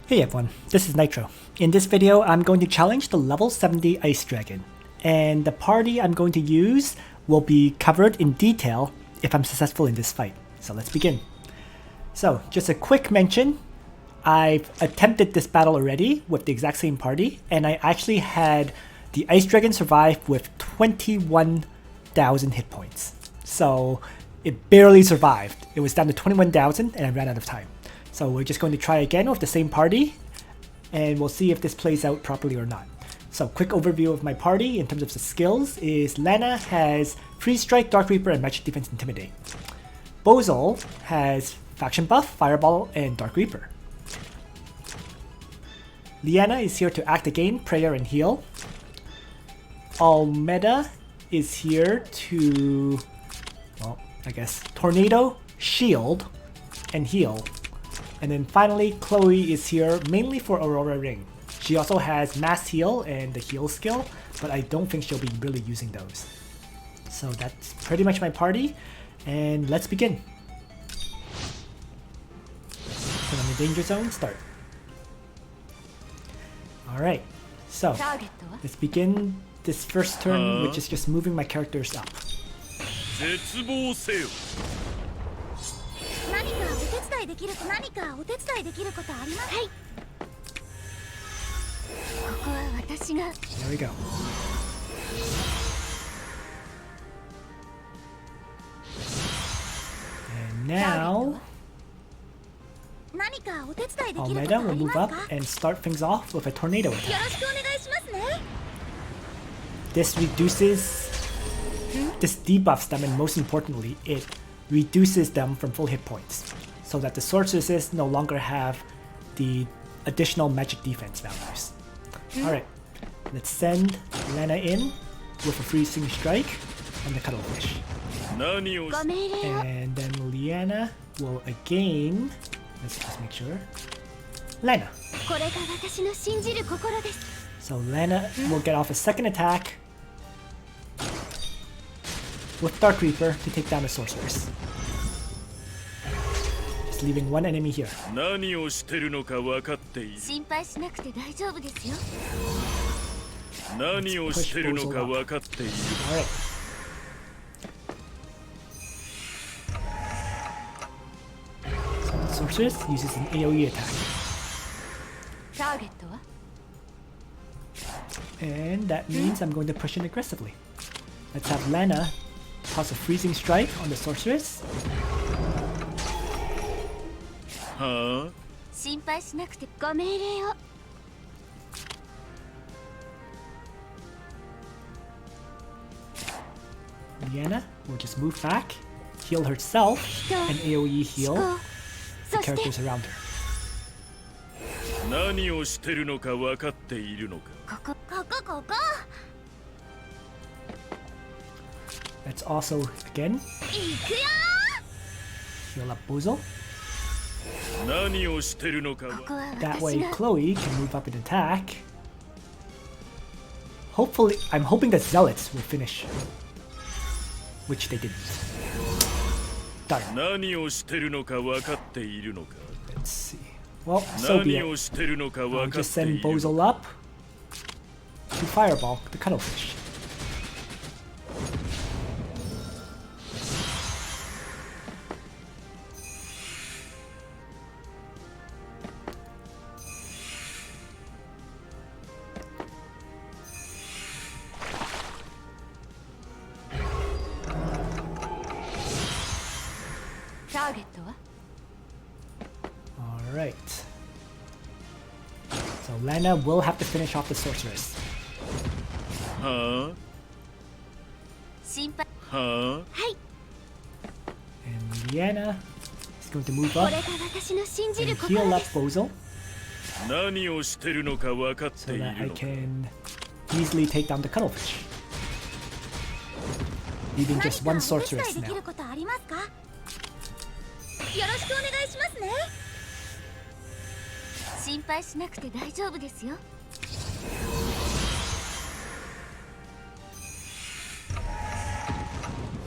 Hey everyone, this is Nitro. In this video, I'm going to challenge the level 70 Ice Dragon, and the party I'm going to use will be covered in detail if I'm successful in this fight. So let's begin. So, just a quick mention, I've attempted this battle already with the exact same party, and I actually had the Ice Dragon survive with 21,000 hit points. So, it barely survived. It was down to 21,000 and I ran out of time. So we're just going to try again with the same party, and we'll see if this plays out properly or not. So quick overview of my party in terms of the skills is Liana has Freeze Strike, Dark Reaper, and Magic Defense Intimidate. Bozol has Faction Buff, Fireball, and Dark Reaper. Liana is here to act again, Prayer, and heal. Almeda is here to, well, I guess, Tornado, Shield, and heal. And then finally, Kloe is here mainly for Aurora Ring. She also has Mass Heal and the heal skill, but I don't think she'll be really using those. So that's pretty much my party, and let's begin. Put on the danger zone, start. Alright, so let's begin this first turn, which is just moving my characters up. 何かお手伝いできることあります？はい。ここは私が。There we go. And now, Almeda will move up and start things off with a tornado attack. よろしくお願いしますね。This reduces, this debuffs them, and most importantly, it reduces them from full hit points, so that the sorceresses no longer have the additional magic defense values. Alright, let's send Liana in with a freezing strike on the cuttlefish. And then Liana will again, let's just make sure, Liana. So Liana will get off a second attack with Dark Reaper to take down the sorceress. Just leaving one enemy here. Alright. So the sorceress uses an AoE attack. And that means I'm going to push in aggressively. Let's have Liana toss a freezing strike on the sorceress. Liana will just move back, heal herself, and AoE heal the characters around her. Let's also, again, heal up Bozol. That way Kloe can move up and attack. Hopefully, I'm hoping that Zealots will finish, which they didn't. Darn. Let's see. Well, so be it. I'll just send Bozol up to Fireball the cuttlefish. Alright. So Liana will have to finish off the sorceress. And Liana is going to move up and heal up Bozol, so that I can easily take down the cuttlefish. Leaving just one sorceress now.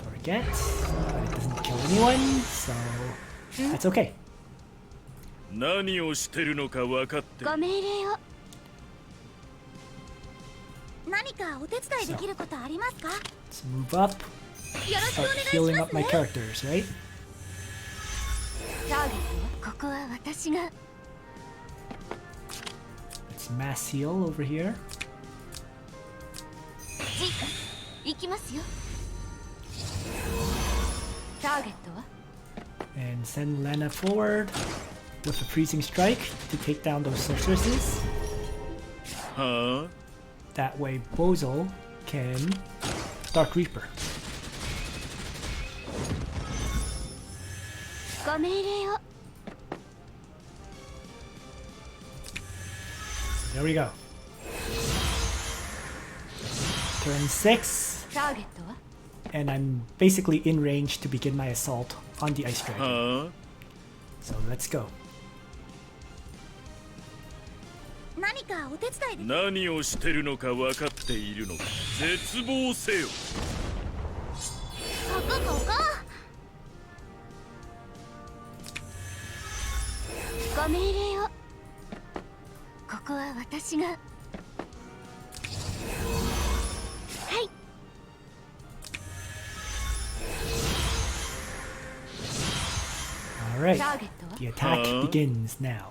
Forget, but it doesn't kill anyone, so that's okay. 何をしてるのか分かってご命令を。何かお手伝いできることありますか？ Let's move up. よろしくお Start 願いし healing ま up す my ね。 characters, right? ターゲットはここは私が。 Let's mass heal over here. ジーク行きますよ。ターゲットは And send Lana forward with a freezing strike to take down those sorceresses. は That way Bozo can Dark Reaper. ご命令を。 There we go. Turn 6, ターゲットは and I'm basically in range to begin my assault on the Ice あ Dragon. は So let's go. 何かお手伝いで。あ何をしてるのか分かっているのか絶望せよここここ。ご命令を。ここは私が。はい。 Alright, ターゲットは the attack begins now.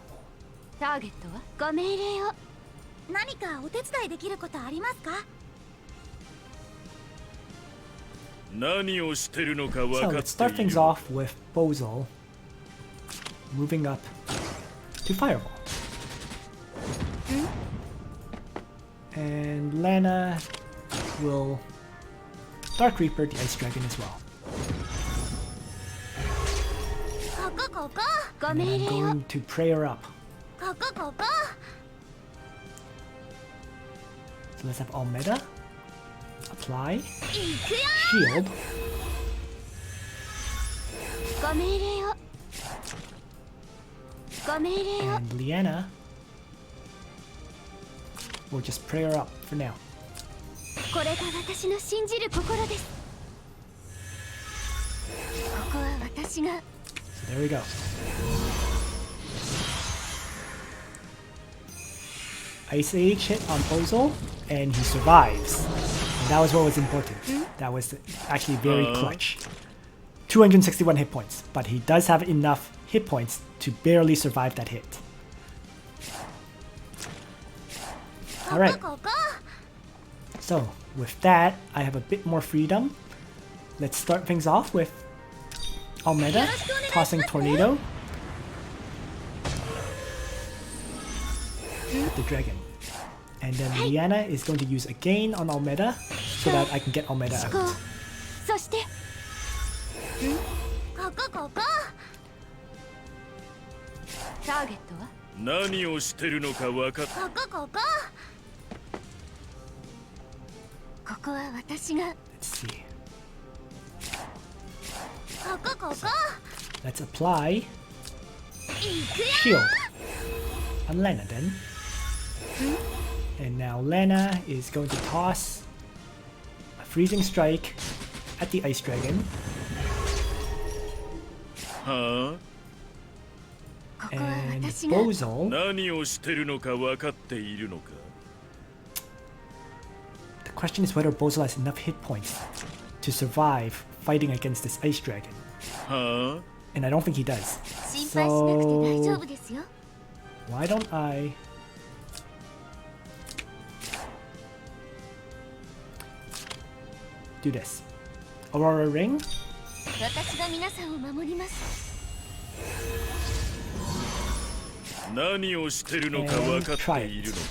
ターゲットはご命令を。何かお手伝いできることありますか？何をしてるのか分 So か let's って start い things る off with Bozo moving up to Fireball. And Lana will Dark Reaper the Ice Dragon as well. ここここ。ご And 命 then 令 I'm を。 going to prayer up. ここここ。 So let's have Almeda. Apply. 行くよ。 Shield. ご命令を。ご命令を。 And Liana will just prayer up for now. これが私の信じる心です。ここは私が。 So there we go. Ice Age hit on Bozo, and he survives. And that was what was important. That was actually very clutch. 261 hit points, but he does have enough hit points to barely survive that hit. こ Alright, こここ。 so with that, I have a bit more freedom. Let's start things off with Almeda tossing Tornado at the dragon. And then Liana is going to use again on Almeda so that I can get Almeda こう out. そしてここここ。ターゲットは何をしてるのか分かっここここ。ここは私が。 Let's see. ここここ。 Let's apply 行くよ。 shield on Lana then. And now Lana is going to toss a freezing strike at the Ice Dragon. はここは And 私が。 Bozo, 何をしてるのか分かっているのか the question is whether Bozo has enough hit points to survive fighting against this Ice Dragon. は And I don't think he does. 心配しなくて大丈 So 夫ですよ。 why don't I do this? Aurora Ring. 私が皆さんを守ります。何をしてるのか分かっているのか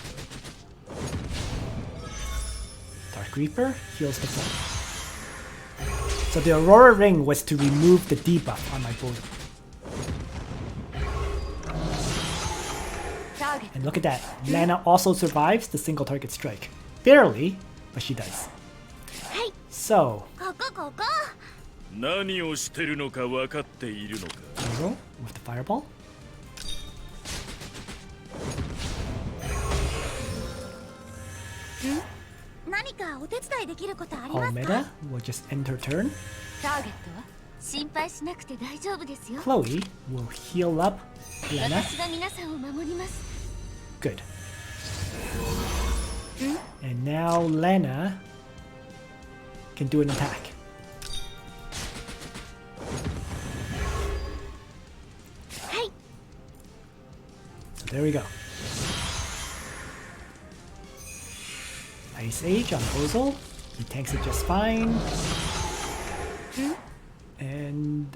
Dark Reaper heals the foe. So the Aurora Ring was to remove the debuff on my Bozo. ターゲット And look at that. Lana also survives the single target strike. Barely, but she does. はい。 So, ここここ。何をしてるのか分かっているのか Bozo with the fireball. Hmm? 何かお手伝いできることありますか？ Almeda will just end her turn. ターゲットは心配しなくて大丈夫ですよ。 Kloe will heal up Liana. 私が皆さんを守ります。 Good. And now Lana can do an attack. So there we go. Ice Age on Bozel. He tanks it just fine. And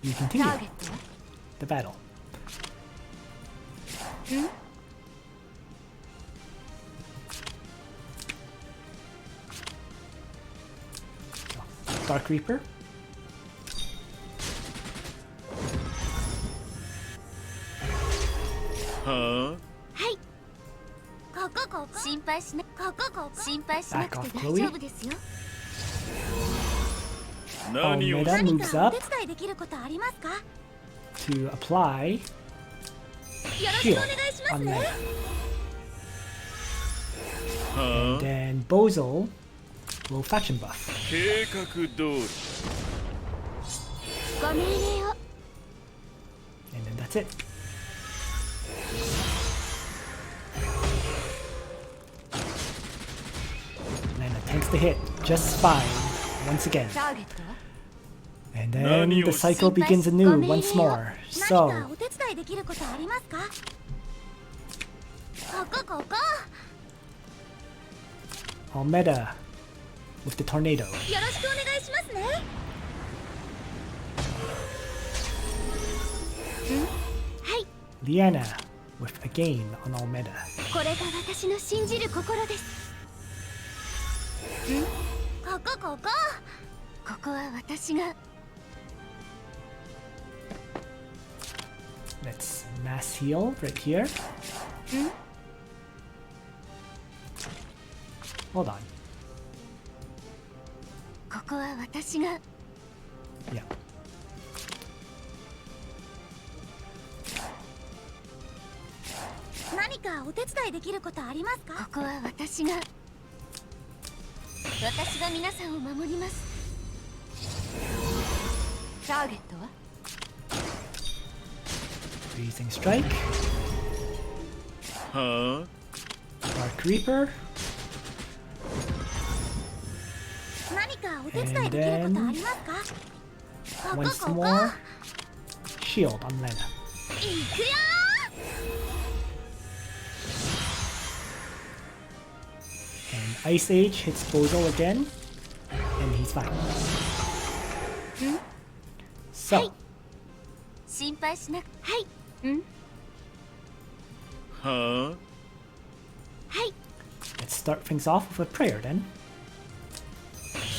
we continue ターゲットは the battle. Dark Reaper. ははいここ心配しな心配しなくて大丈夫ですよ。あ何を Almeda 何 moves かお up 手伝いできることありますか？よ to apply ろし shield くお願いします on ね。 Lana. は Then Bozel will faction buff. 計画通りご命令を。 And then that's it. Lana tanks the hit just fine once again. ターゲットは And then the cycle begins anew once more. 何 So, かお手伝いできることありますか？ここ Almeda with the tornado. よろしくお願いしますね。はい Liana with a gain on Almeda. これが私の信じる心です。ここは私が Let's mass heal right here. Hold on. ここは私が Yeah. 何かお手伝いできることありますか？ここは私が皆さんを守ります。ターゲットは Freezing Strike. は Dark Reaper. 何かお手伝いできることありますか？ Once more. Shield on Lana. いくよ And Ice Age hits Bozel again. And he's fine. So, 心配しなくはいは let's start things off with a prayer then.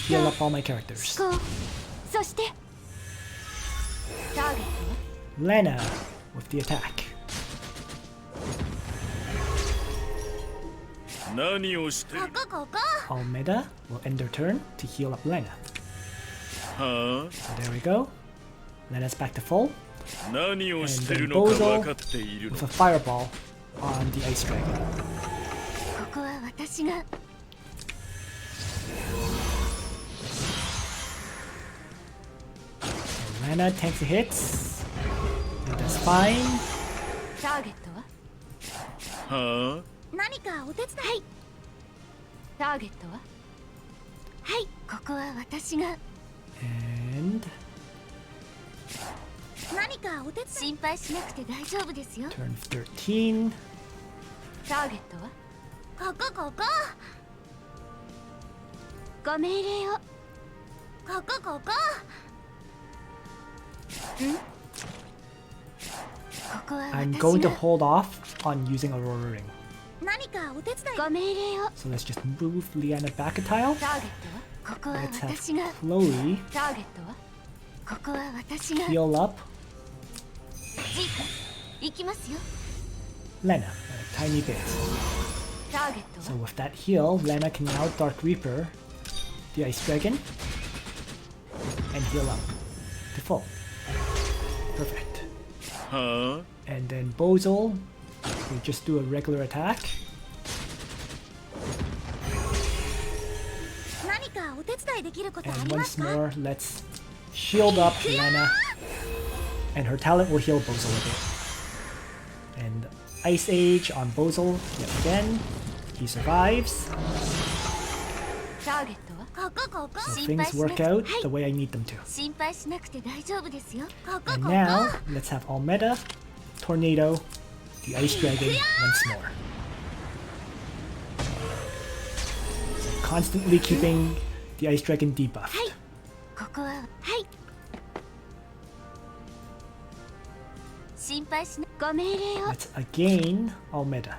Heal up all my characters. こうそしてターゲットは Lana with the attack. 何をしてるこ Almeda will end their turn to heal up Lana. は So there we go. Lana's back to full 何をしてるのか分かっているの with a fireball on the Ice Dragon. ここは私が So Lana tanks the hits. And does fine. ターゲットはは何かお手伝いターゲットははいここは私が And 何かお手伝い心配しなくて大丈夫ですよ turn 13. ターゲットはここご命令をここは I'm 私 going to が hold off on using Aurora Ring. 何かお手伝いご命令を So let's just move Liana back a tile. ターゲットはここは Let's have 私が Kloe ターゲットはここは私が heal up ジーク行きますよ Lana a tiny bit. ターゲット So は with that heal, Lana can now Dark Reaper the Ice Dragon and heal up to full. Perfect. は And then Bozel will just do a regular attack. 何かお手伝いできることあ And りま once すか more, let's shield up Liana, and her talent will heal Bozel a bit. And Ice Age on Bozel yet again. He survives. ターゲットはここ So things work out the way I need them to. 心配しなくて大丈夫ですよここ And now, let's have Almeda, Tornado, the Ice Dragon once more. So constantly keeping the Ice Dragon debuffed. ここははい心配しなご命令を Let's again Almeda.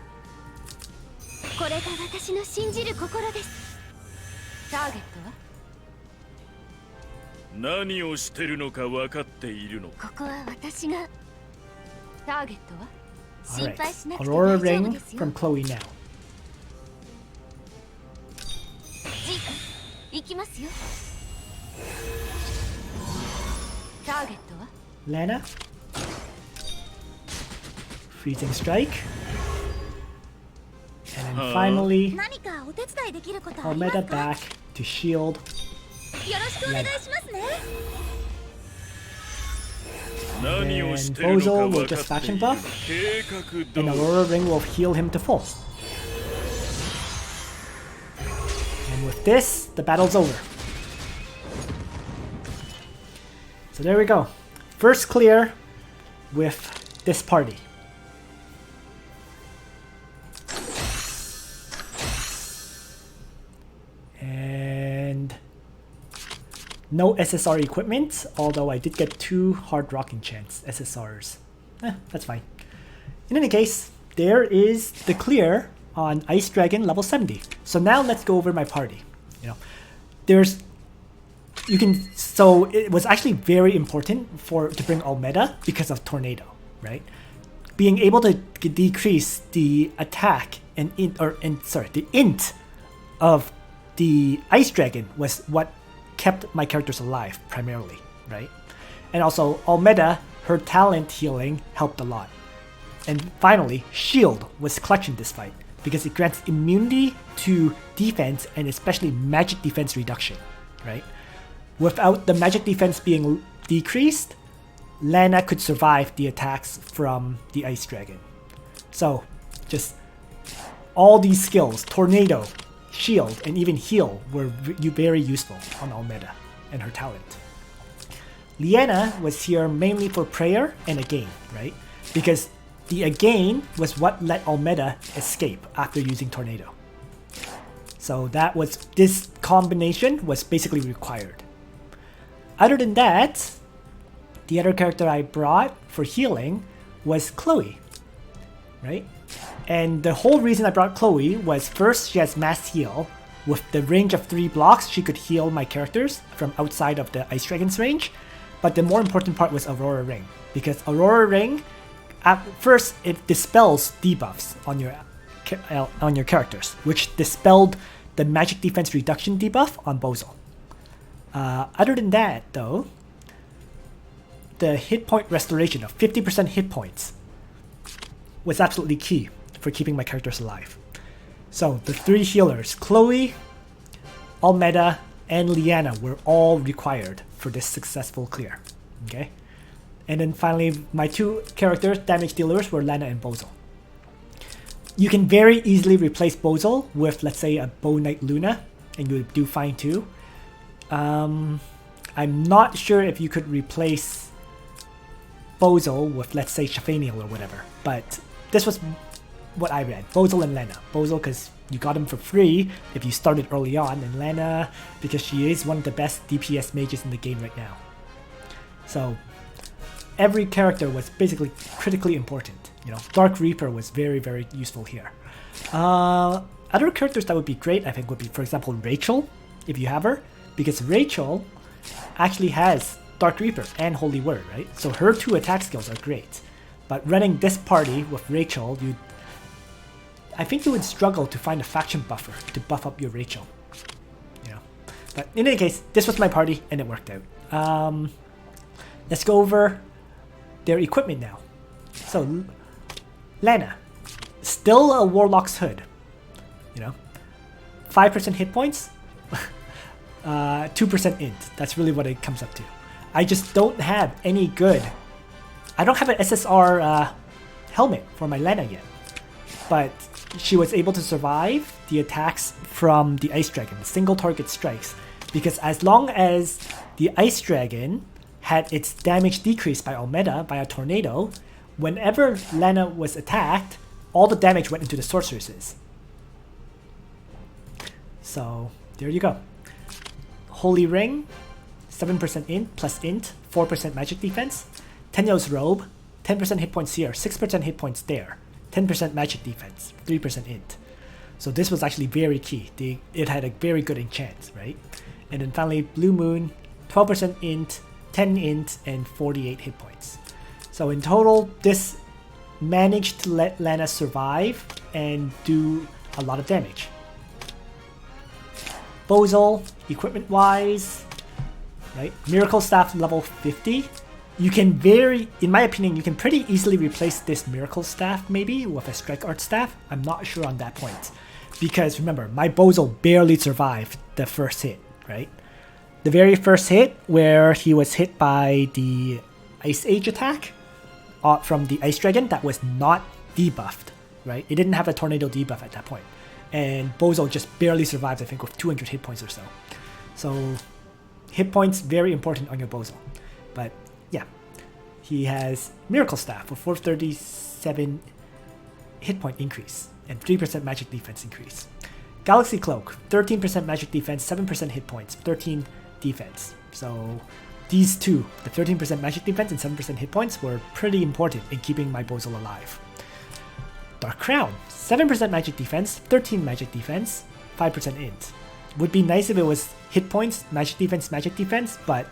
これが私の信じる心ですターゲットは何をしてるのか分かっているのか。ここは私がターゲットは心 Alright, 配しなくて Aurora 大丈夫 Ring ですよ from Kloe now. ジーク行きますよターゲットは Lana. Freezing Strike. And then finally, 何かお手伝いできることあります Almeda か back to shield よろしくお願いしますね 何を And してるのか Bozel 分 will か just って faction いる buff. 計画通 And り Aurora Ring will heal him to full. And with this, the battle's over. So there we go. First clear with this party. And no SSR equipment, although I did get 2 hard rock enchants SSRs. That's fine. In any case, there is the clear on Ice Dragon level 70. So now let's go over my party. You know, so it was actually very important to bring Almeda because of Tornado, right? Being able to decrease the attack and the int of the Ice Dragon was what kept my characters alive primarily, right? And also Almeda, her talent healing helped a lot. And finally, Shield was clutch in this fight because it grants immunity to defense and especially magic defense reduction, right? Without the magic defense being decreased, Liana could survive the attacks from the Ice Dragon. So, just all these skills, Tornado, Shield, and even Heal were very useful on Almeda and her talent. Liana was here mainly for prayer and again, right? Because the again was what let Almeda escape after using Tornado. So this combination was basically required. Other than that, the other character I brought for healing was Kloe, right? And the whole reason I brought Kloe was first, she has mass heal. With the range of 3 blocks, she could heal my characters from outside of the Ice Dragon's range. But the more important part was Aurora Ring, because Aurora Ring, at first, it dispels debuffs on your characters, which dispelled the magic defense reduction debuff on Bozel. Other than that, though, the hit point restoration of 50% hit points was absolutely key for keeping my characters alive. So the 3 healers, Kloe, Almeda, and Liana were all required for this successful clear. Okay? And then finally, my 2 characters, damage dealers, were Liana and Bozel. You can very easily replace Bozel with, let's say, a Bow Knight Luna, and you would do fine too. I'm not sure if you could replace Bozel with, let's say, Shafaniel or whatever, but this was what I read. Bozel and Liana. Bozel because you got him for free if you started early on, and Liana because she is one of the best DPS mages in the game right now. So every character was basically critically important. You know, Dark Reaper was very, very useful here. Other characters that would be great, I think, would be, for example, Rachel, if you have her, because Rachel actually has Dark Reaper and Holy Word, right? So her 2 attack skills are great. But running this party with Rachel, I think you would struggle to find a faction buffer to buff up your Rachel. You know. But in any case, this was my party and it worked out. Let's go over their equipment now. So, Liana, still a Warlock's Hood. You know, 5% hit points, 2% int. That's really what it comes up to. I just don't have any good. I don't have an SSR helmet for my Liana yet. But she was able to survive the attacks from the Ice Dragon, single target strikes. Because as long as the Ice Dragon had its damage decreased by Almeda, by a tornado, whenever Liana was attacked, all the damage went into the sorceresses. So there you go. Holy Ring, 7% int plus int, 4% magic defense. Tenyo's Robe, 10% hit points here, 6% hit points there. 10% magic defense, 3% int. So this was actually very key. It had a very good enchant, right? And then finally Blue Moon, 12% int, 10 int, and 48 hit points. So in total, this managed to let Liana survive and do a lot of damage. Bozal, equipment-wise, right? Miracle Staff level 50. You can in my opinion, you can pretty easily replace this Miracle Staff maybe with a Strike Art Staff. I'm not sure on that point. Because remember, my Bozal barely survived the first hit, right? The very first hit where he was hit by the Ice Age attack from the Ice Dragon that was not debuffed, right? It didn't have a Tornado debuff at that point. And Bozal just barely survived, I think, with 200 hit points or so. So, hit points, very important on your Bozal. But, yeah. He has Miracle Staff for 437 hit point increase and 3% magic defense increase. Galaxy Cloak, 13% magic defense, 7% hit points, 13 defense. So, these two, the 13% magic defense and 7% hit points, were pretty important in keeping my Bozal alive. Dark Crown, 7% magic defense, 13 magic defense, 5% int. Would be nice if it was hit points, magic defense, but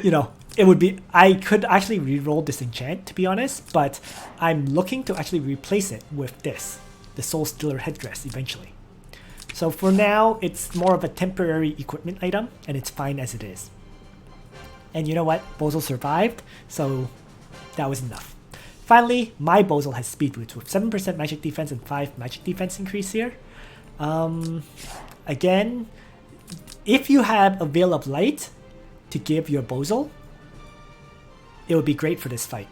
you know, it would be, I could actually reroll this enchant to be honest, but I'm looking to actually replace it with this, the Soul Stealer headdress eventually. So for now, it's more of a temporary equipment item and it's fine as it is. And you know what? Bozal survived, so that was enough. Finally, my Bozal has speed boots with 7% magic defense and 5 magic defense increase here. Again, if you have a Veil of Light to give your Bozal, it would be great for this fight.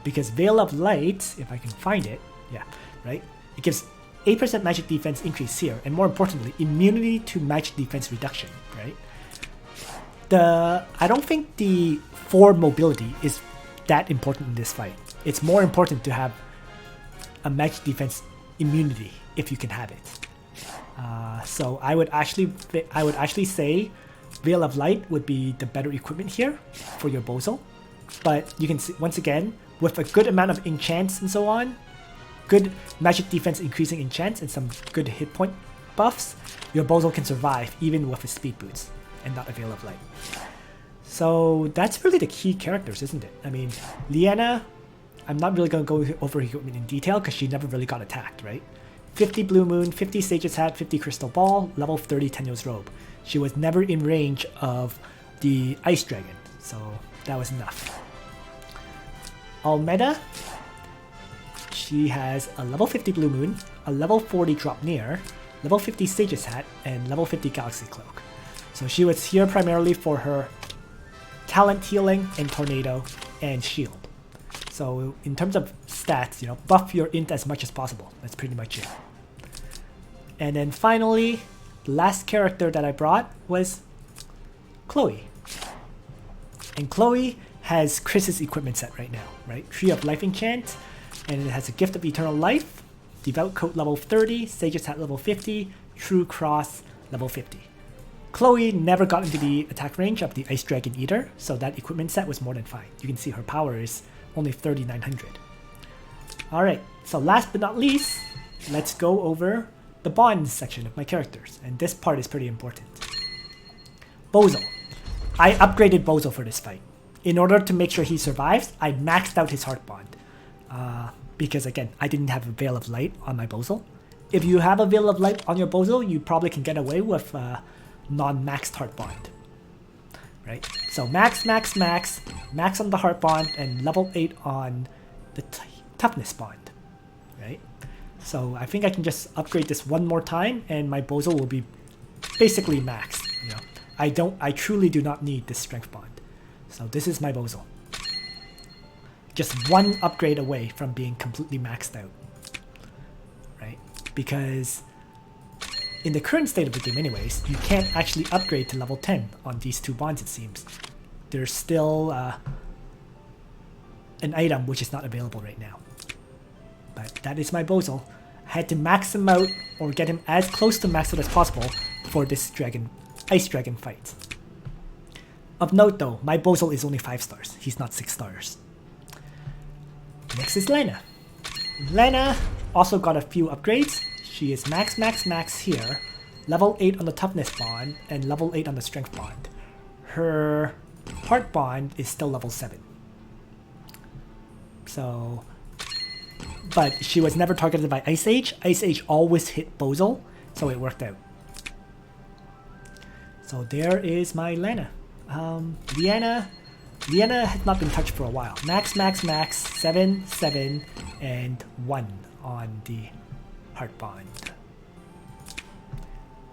Because Veil of Light, if I can find it, yeah, right? It gives 8% magic defense increase here, and more importantly, immunity to magic defense reduction, right? I don't think the 4 mobility is that important in this fight. It's more important to have a magic defense immunity if you can have it. So I would actually say Veil of Light would be the better equipment here for your Bozal. But you can see, once again, with a good amount of enchants and so on, good magic defense increasing enchants and some good hit point buffs, your Bozal can survive even with his speed boots and not a Veil of Light. So that's really the key characters, isn't it? I mean, Liana, I'm not really going to go over equipment in detail because she never really got attacked, right? 50 Blue Moon, 50 Sage's Hat, 50 Crystal Ball, level 30 Tenyo's Robe. She was never in range of the Ice Dragon, so that was enough. Almeda, she has a level 50 Blue Moon, a level 40 Drop Near, level 50 Sage's Hat, and level 50 Galaxy Cloak. So she was here primarily for her talent healing and tornado and shield. So in terms of stats, you know, buff your int as much as possible. That's pretty much it. And then finally, the last character that I brought was Kloe. And Kloe has Chris's equipment set right now, right? Tree of Life enchant, and it has a Gift of Eternal Life, Devout Coat level 30, Sage's Hat level 50, True Cross level 50. Kloe never got into the attack range of the Ice Dragon either, so that equipment set was more than fine. You can see her power is only 3,900. Alright, so last but not least, let's go over the bonds section of my characters, and this part is pretty important. Bozal. I upgraded Bozal for this fight. In order to make sure he survives, I maxed out his Heart Bond. Because again, I didn't have a Veil of Light on my Bozal. If you have a Veil of Light on your Bozal, you probably can get away with non-maxed Heart Bond. Right? So max on the Heart Bond, and level 8 on the Toughness Bond. Right? So I think I can just upgrade this one more time, and my Bozal will be basically maxed. You know, I truly do not need this strength bond. So this is my Bozal. Just one upgrade away from being completely maxed out. Right? Because in the current state of the game anyways, you can't actually upgrade to level 10 on these two bonds, it seems. There's still an item which is not available right now. But that is my Bozal. I had to max him out or get him as close to max out as possible for this ice dragon fight. Of note though, my Bozal is only 5 stars. He's not 6 stars. Next is Liana. Liana also got a few upgrades. She is max here, level 8 on the toughness bond, and level 8 on the strength bond. Her heart bond is still level 7. So, but she was never targeted by Ice Age. Ice Age always hit Bozal, so it worked out. So there is my Liana. Liana has not been touched for a while. Max, 7, 7, and 1 on the heart bond.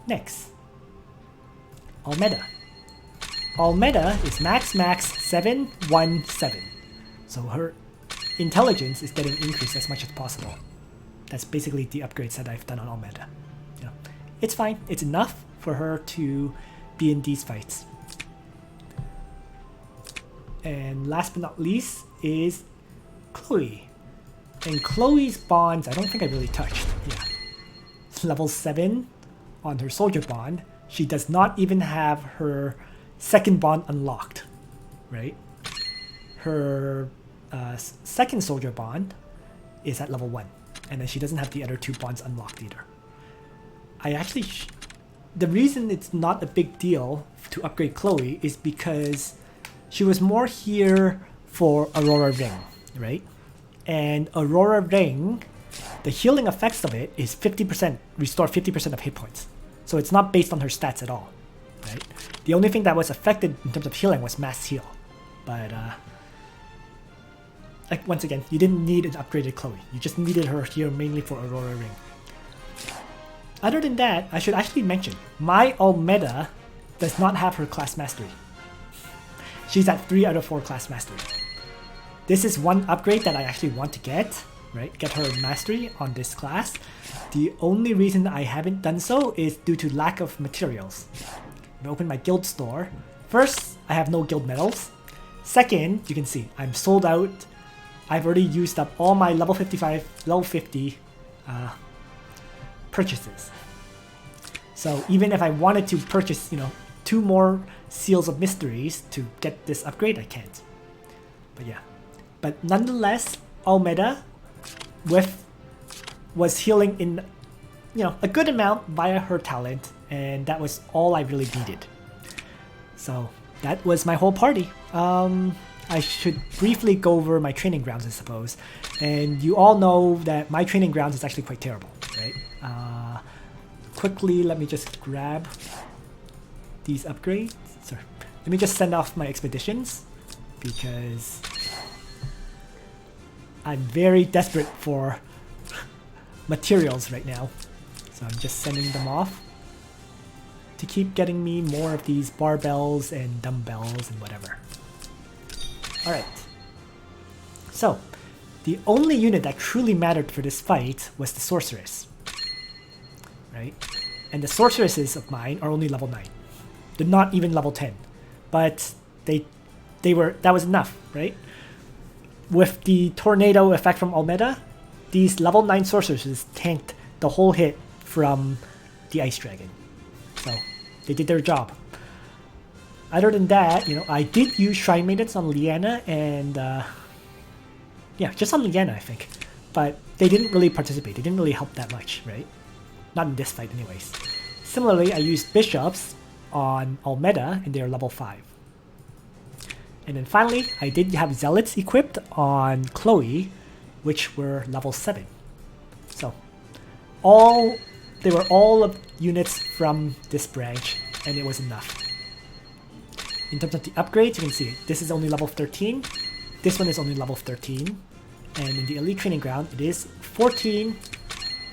Next, Almeda. Almeda is max 7, 1, 7. So her intelligence is getting increased as much as possible. That's basically the upgrades that I've done on Almeda. You know, it's fine. It's enough for her to be in these fights. And last but not least is Kloe. And Chloe's bonds, I don't think I really touched. Yeah. Level 7 on her soldier bond. She does not even have her second bond unlocked, right? Her second soldier bond is at level 1. And then she doesn't have the other 2 bonds unlocked either. The reason it's not a big deal to upgrade Kloe is because she was more here for Aurora Ring, right? And Aurora Ring, the healing effects of it is 50%, restore 50% of hit points. So it's not based on her stats at all, right? The only thing that was affected in terms of healing was mass heal. But like once again, you didn't need an upgraded Kloe. You just needed her here mainly for Aurora Ring. Other than that, I should actually mention, my Almeda does not have her class mastery. She's at 3 out of 4 class mastery. This is one upgrade that I actually want to get, right? Get her mastery on this class. The only reason I haven't done so is due to lack of materials. I open my guild store. First, I have no guild medals. Second, you can see I'm sold out. I've already used up all my level 55, level 50 purchases. So even if I wanted to purchase, 2 more Seals of Mysteries to get this upgrade, I can't. But yeah. But nonetheless, Almeda was healing in a good amount via her talent, and that was all I really needed. So that was my whole party. I should briefly go over my training grounds, I suppose. And you all know that my training grounds is actually quite terrible, right? Quickly, let me just grab these upgrades. Sorry. Let me just send off my expeditions because I'm very desperate for materials right now. So I'm just sending them off to keep getting me more of these barbells and dumbbells and whatever. Alright. So, the only unit that truly mattered for this fight was the Sorceress. Right? And the Sorceresses of mine are only level 9. They're not even level 10. But that was enough, right? With the tornado effect from Almeda, these level 9 Sorceresses tanked the whole hit from the Ice Dragon. So, they did their job. Other than that, I did use Shrine Maidens on Liana and yeah, just on Liana, I think. But they didn't really participate. They didn't really help that much, right? Not in this fight anyways. Similarly, I used Bishops on Almeda and they're level 5. And then finally, I did have Zealots equipped on Kloe, which were level 7. So, they were all of units from this branch, and it was enough. In terms of the upgrades, you can see this is only level 13. This one is only level 13. And in the Elite Training Ground, it is 14,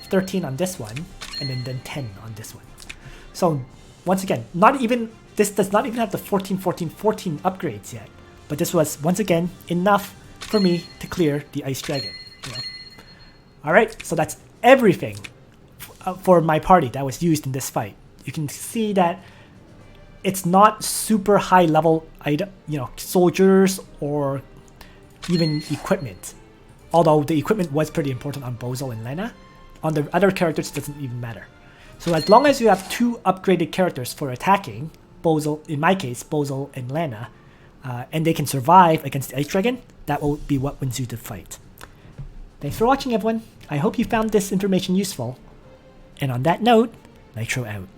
13 on this one, and then 10 on this one. So, once again, not even this does not even have the 14, 14, 14 upgrades yet. But this was, once again, enough for me to clear the Ice Dragon. You know? Alright, so that's everything for my party that was used in this fight. You can see that it's not super high level item, you know, soldiers or even equipment. Although the equipment was pretty important on Bozo and Lena. On the other characters, it doesn't even matter. So as long as you have 2 upgraded characters for attacking, Bozo, in my case, Bozo and Lena, and they can survive against the Ice Dragon, that will be what wins you the fight. Thanks for watching, everyone. I hope you found this information useful. And on that note, Nitro out.